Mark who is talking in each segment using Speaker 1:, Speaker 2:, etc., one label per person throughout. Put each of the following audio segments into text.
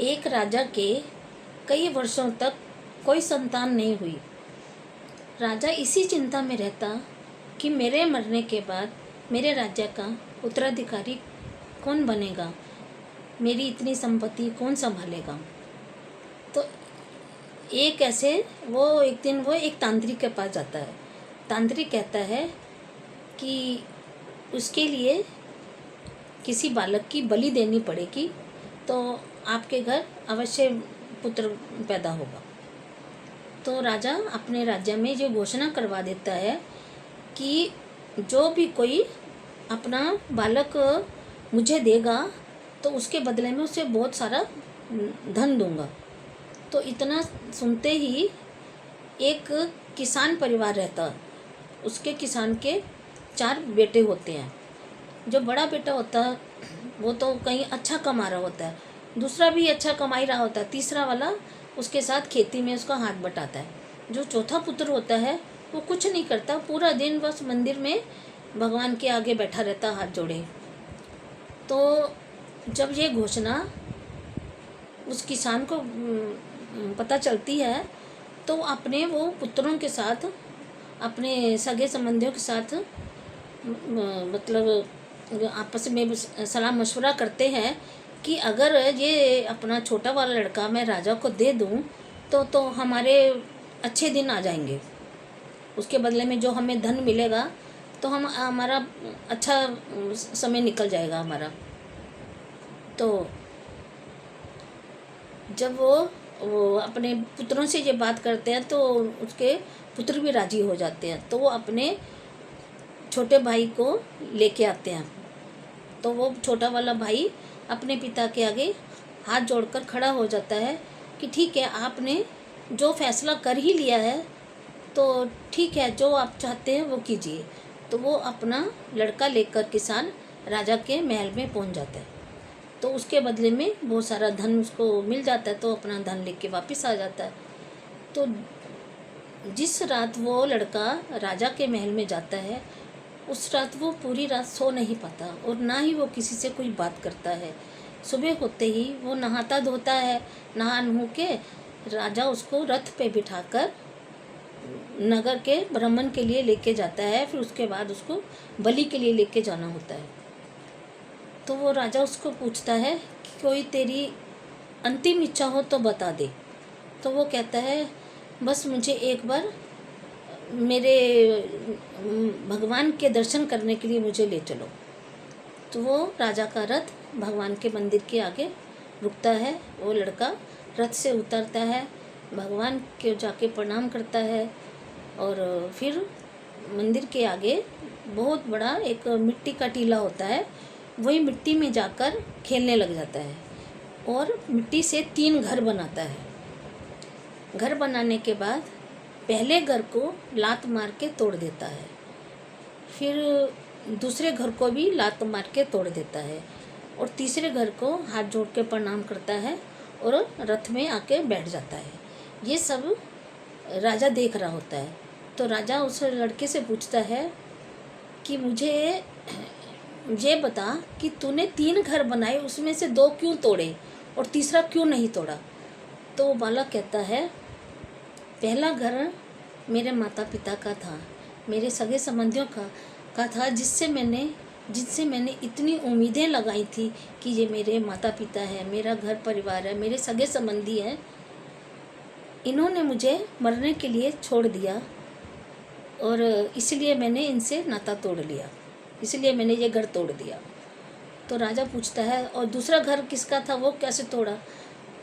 Speaker 1: एक राजा के कई वर्षों तक कोई संतान नहीं हुई। राजा इसी चिंता में रहता कि मेरे मरने के बाद मेरे राज्य का उत्तराधिकारी कौन बनेगा, मेरी इतनी संपत्ति कौन संभालेगा। तो एक दिन वो एक तांत्रिक के पास जाता है। तांत्रिक कहता है कि उसके लिए किसी बालक की बलि देनी पड़ेगी तो आपके घर अवश्य पुत्र पैदा होगा। तो राजा अपने राज्य में ये घोषणा करवा देता है कि जो भी कोई अपना बालक मुझे देगा तो उसके बदले में उसे बहुत सारा धन दूंगा। तो इतना सुनते ही एक किसान परिवार रहता, उसके किसान के 4 बेटे होते हैं। जो बड़ा बेटा होता है वो तो कहीं अच्छा कमा रहा होता है, दूसरा भी अच्छा कमा रहा होता है, तीसरा वाला उसके साथ खेती में उसका हाथ बटाता है। जो चौथा पुत्र होता है वो कुछ नहीं करता, पूरा दिन बस मंदिर में भगवान के आगे बैठा रहता हाथ जोड़े। तो जब ये घोषणा उस किसान को पता चलती है तो अपने वो पुत्रों के साथ, अपने सगे संबंधियों के साथ मतलब आपस में सलाह मशवरा करते हैं कि अगर ये अपना छोटा वाला लड़का मैं राजा को दे दूं तो हमारे अच्छे दिन आ जाएंगे, उसके बदले में जो हमें धन मिलेगा तो हमारा अच्छा समय निकल जाएगा हमारा। तो जब वो अपने पुत्रों से ये बात करते हैं तो उसके पुत्र भी राजी हो जाते हैं। तो वो अपने छोटे भाई को लेके आते हैं। तो वो छोटा वाला भाई अपने पिता के आगे हाथ जोड़कर खड़ा हो जाता है कि ठीक है, आपने जो फैसला कर ही लिया है तो ठीक है, जो आप चाहते हैं वो कीजिए। तो वो अपना लड़का लेकर किसान राजा के महल में पहुंच जाता है। तो उसके बदले में बहुत सारा धन उसको मिल जाता है, तो अपना धन लेके वापस आ जाता है। तो जिस रात वो लड़का राजा के महल में जाता है उस रात वो पूरी रात सो नहीं पाता और ना ही वो किसी से कोई बात करता है। सुबह होते ही वो नहाता धोता है, नहा नुह के राजा उसको रथ पे बिठाकर नगर के भ्रमण के लिए लेके जाता है। फिर उसके बाद उसको बलि के लिए लेके जाना होता है। तो वो राजा उसको पूछता है कि कोई तेरी अंतिम इच्छा हो तो बता दे। तो वो कहता है बस मुझे एक बार मेरे भगवान के दर्शन करने के लिए मुझे ले चलो। तो वो राजा का रथ भगवान के मंदिर के आगे रुकता है। वो लड़का रथ से उतरता है, भगवान के जाके प्रणाम करता है और फिर मंदिर के आगे बहुत बड़ा एक मिट्टी का टीला होता है, वही मिट्टी में जाकर खेलने लग जाता है और मिट्टी से 3 घर बनाता है। घर बनाने के बाद पहले घर को लात मार के तोड़ देता है, फिर दूसरे घर को भी लात मार के तोड़ देता है और तीसरे घर को हाथ जोड़ के प्रणाम करता है और रथ में आके बैठ जाता है। ये सब राजा देख रहा होता है। तो राजा उस लड़के से पूछता है कि मुझे ये बता कि तूने 3 घर बनाए, उसमें से 2 क्यों तोड़े और तीसरा क्यों नहीं तोड़ा। तो वो बालक कहता है पहला घर मेरे माता पिता का था, मेरे सगे संबंधियों का था, जिनसे मैंने इतनी उम्मीदें लगाई थी कि ये मेरे माता पिता है, मेरा घर परिवार है, मेरे सगे संबंधी हैं। इन्होंने मुझे मरने के लिए छोड़ दिया और इसलिए मैंने इनसे नाता तोड़ लिया, इसलिए मैंने ये घर तोड़ दिया। तो राजा पूछता है और दूसरा घर किसका था, वो कैसे तोड़ा।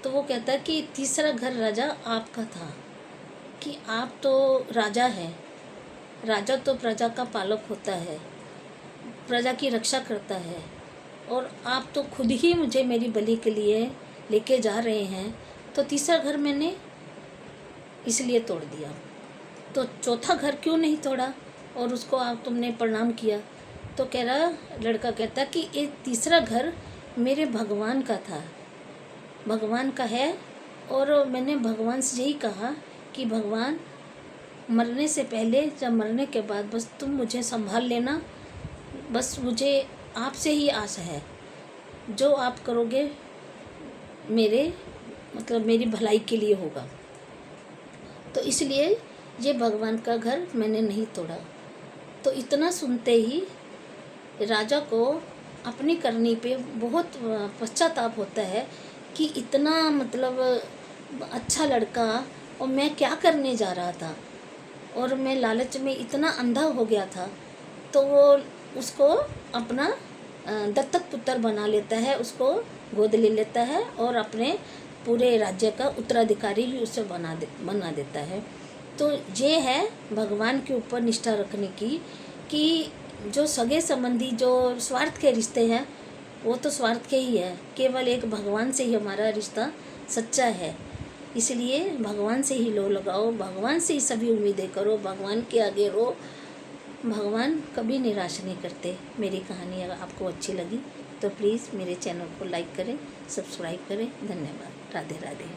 Speaker 1: तो वो कहता है कि तीसरा घर राजा आपका था, कि आप तो राजा हैं, राजा तो प्रजा का पालक होता है, प्रजा की रक्षा करता है, और आप तो खुद ही मुझे मेरी बलि के लिए लेके जा रहे हैं, तो तीसरा घर मैंने इसलिए तोड़ दिया। तो चौथा घर क्यों नहीं तोड़ा और उसको आप तुमने प्रणाम किया। तो लड़का कहता कि ये तीसरा घर मेरे भगवान का था, भगवान का है, और मैंने भगवान से यही कहा कि भगवान मरने से पहले या मरने के बाद बस तुम मुझे संभाल लेना, बस मुझे आपसे ही आस है, जो आप करोगे मेरे मतलब मेरी भलाई के लिए होगा। तो इसलिए ये भगवान का घर मैंने नहीं तोड़ा। तो इतना सुनते ही राजा को अपनी करनी पे बहुत पश्चाताप होता है कि इतना मतलब अच्छा लड़का और मैं क्या करने जा रहा था, और मैं लालच में इतना अंधा हो गया था। तो वो उसको अपना दत्तक पुत्र बना लेता है, उसको गोद ले लेता है और अपने पूरे राज्य का उत्तराधिकारी भी उसे बना देता है। तो ये है भगवान के ऊपर निष्ठा रखने की, कि जो सगे संबंधी जो स्वार्थ के रिश्ते हैं वो तो स्वार्थ के ही है, केवल एक भगवान से ही हमारा रिश्ता सच्चा है। इसलिए भगवान से ही लो लगाओ, भगवान से ही सभी उम्मीदें करो, भगवान के आगे रो। भगवान कभी निराश नहीं करते। मेरी कहानी अगर आपको अच्छी लगी तो प्लीज़ मेरे चैनल को लाइक करें, सब्सक्राइब करें। धन्यवाद। राधे राधे।